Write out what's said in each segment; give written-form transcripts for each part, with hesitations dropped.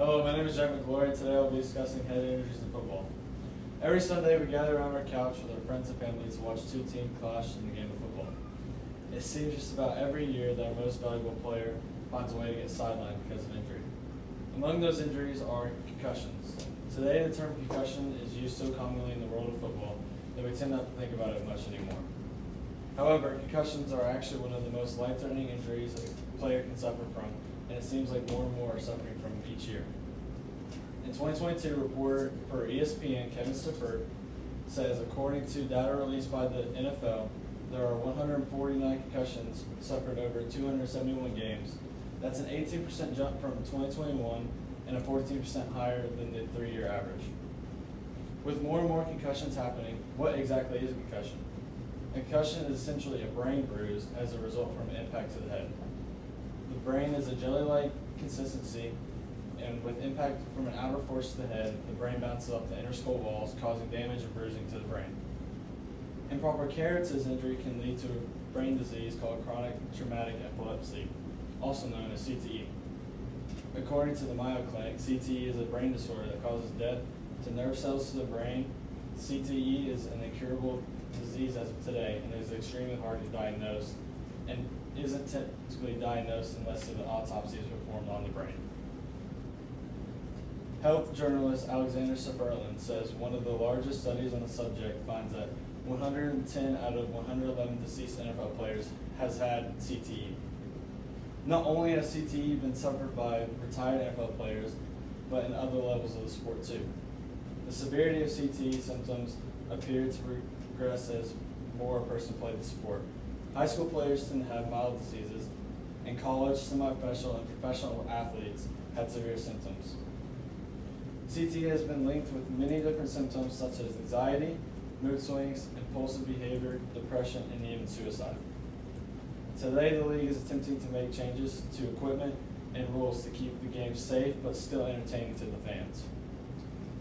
Hello, my name is Jack McGlory, and today I'll be discussing head injuries in football. Every Sunday, we gather around our couch with our friends and family to watch two teams clash in the game of football. It seems just about every year that our most valuable player finds a way to get sidelined because of injury. Among those injuries are concussions. Today, the term concussion is used so commonly in the world of football that we tend not to think about it much anymore. However, concussions are actually one of the most life-threatening injuries a player can suffer from, and it seems like more and more are suffering from each year. In 2022, reporter for ESPN, Kevin Stifford, says according to data released by the NFL, there are 149 concussions suffered over 271 games. That's an 18% jump from 2021 and a 14% higher than the 3-year average. With more and more concussions happening, what exactly is a concussion? A concussion is essentially a brain bruise as a result from impact to the head. The brain is a jelly-like consistency, and with impact from an outer force to the head, the brain bounces off the inner skull walls, causing damage and bruising to the brain. Improper care to this injury can lead to a brain disease called chronic traumatic epilepsy, also known as CTE. According to the Mayo Clinic, CTE is a brain disorder that causes death to nerve cells to the brain. CTE is an incurable disease as of today, and is extremely hard to diagnose, and isn't typically diagnosed unless an autopsy is performed on the brain. Health journalist Alexander Sutherland says one of the largest studies on the subject finds that 110 out of 111 deceased NFL players has had CTE. Not only has CTE been suffered by retired NFL players, but in other levels of the sport too. The severity of CTE symptoms appear to progress as more a person plays the sport. High school players tend to have mild diseases, and college, semi-professional, and professional athletes had severe symptoms. CTE has been linked with many different symptoms such as anxiety, mood swings, impulsive behavior, depression, and even suicide. Today, the league is attempting to make changes to equipment and rules to keep the game safe but still entertaining to the fans.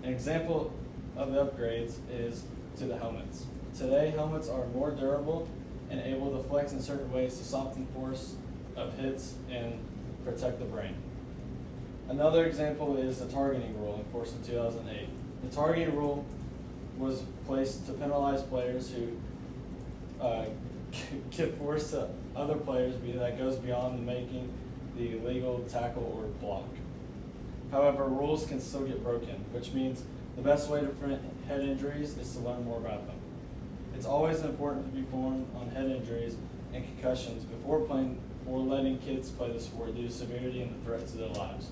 An example of the upgrades is to the helmets. Today, helmets are more durable and able to flex in certain ways to soften force of hits and protect the brain. Another example is the targeting rule enforced in 2008. The targeting rule was placed to penalize players who give force to other players that goes beyond making the legal tackle or block. However, rules can still get broken, which means the best way to prevent head injuries is to learn more about them. It's always important to be informed on head injuries and concussions before playing or letting kids play the sport due to severity and the threat to their lives.